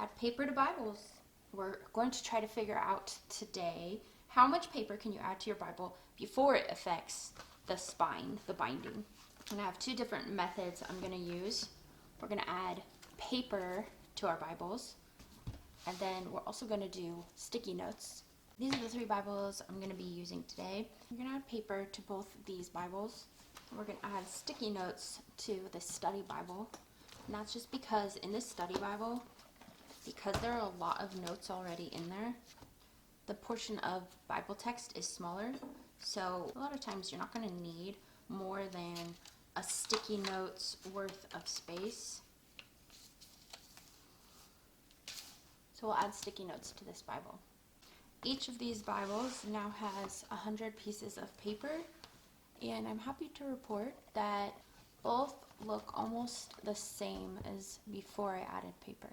add paper to Bibles. We're going to try to figure out today how much paper can you add to your Bible before it affects the spine, the binding. And I have two different methods I'm going to use. We're going to add paper to our Bibles, and then we're also going to do sticky notes. These are the three Bibles I'm going to be using today. We're going to add paper to both these Bibles. We're going to add sticky notes to the study Bible. And that's just because in this study Bible, because there are a lot of notes already in there, the portion of Bible text is smaller. So a lot of times you're not going to need more than a sticky notes worth of space. So we'll add sticky notes to this Bible. Each of these Bibles now has 100 pieces of paper, and I'm happy to report that both look almost the same as before I added paper.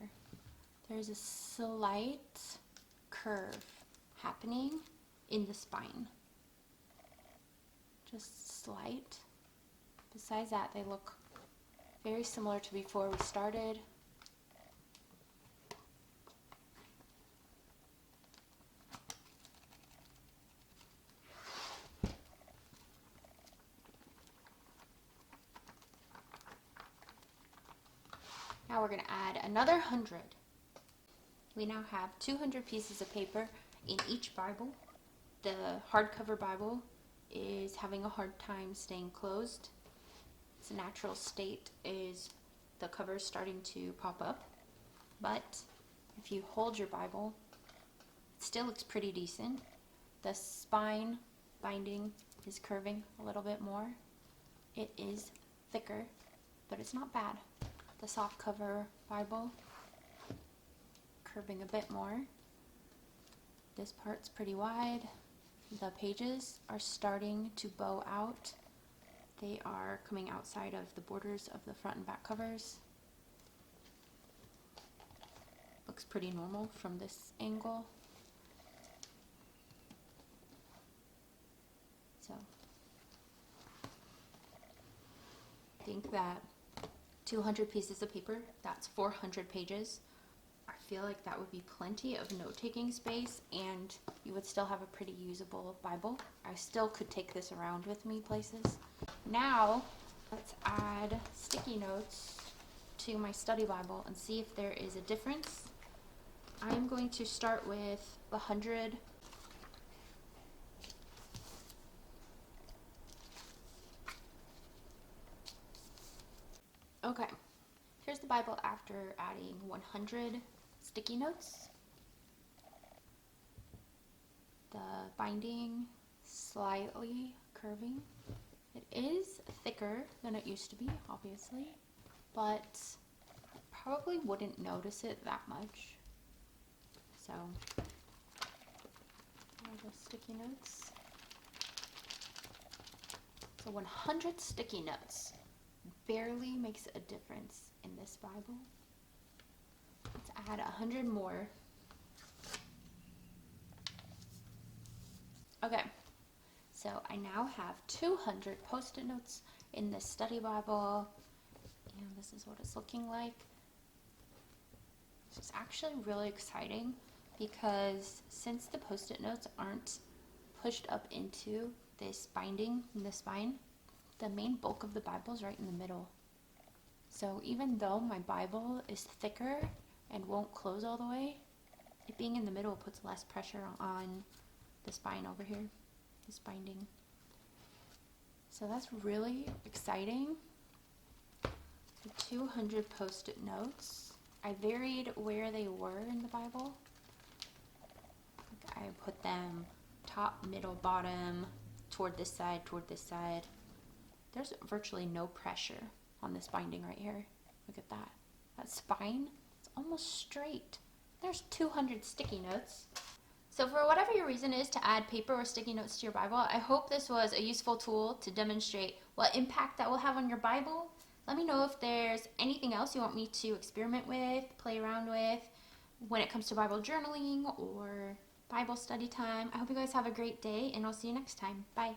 There's a slight curve happening in the spine. Just slight. Besides that, they look very similar to before we started. Now we're going to add another 100. We now have 200 pieces of paper in each Bible. The hardcover Bible is having a hard time staying closed. Its natural state is the cover is starting to pop up. But if you hold your Bible, it still looks pretty decent. The spine binding is curving a little bit more. It is thicker, but it's not bad. The soft cover Bible curving a bit more. This part's pretty wide. The pages are starting to bow out. They are coming outside of the borders of the front and back covers. Looks pretty normal from this angle. So I think that 200 pieces of paper, that's 400 pages. I feel like that would be plenty of note-taking space, and you would still have a pretty usable Bible. I still could take this around with me places. Now, let's add sticky notes to my study Bible and see if there is a difference. I'm going to start with the 100. Okay, here's the Bible after adding 100 sticky notes. The binding slightly curving. It is thicker than it used to be, obviously, but probably wouldn't notice it that much. So, there are the sticky notes. So 100 sticky notes barely makes a difference in this Bible. Let's add 100 more. Okay, so I now have 200 post-it notes in this study Bible, and this is what it's looking like. This is actually really exciting because since the post-it notes aren't pushed up into this binding in the spine, the main bulk of the Bible is right in the middle. So even though my Bible is thicker and won't close all the way, it being in the middle puts less pressure on the spine over here, this binding. So that's really exciting. So 200 post-it notes. I varied where they were in the Bible. I put them top, middle, bottom, toward this side, toward this side. There's virtually no pressure on this binding right here. Look at that. That spine, it's almost straight. There's 200 sticky notes. So for whatever your reason is to add paper or sticky notes to your Bible, I hope this was a useful tool to demonstrate what impact that will have on your Bible. Let me know if there's anything else you want me to experiment with, play around with, when it comes to Bible journaling or Bible study time. I hope you guys have a great day, and I'll see you next time. Bye.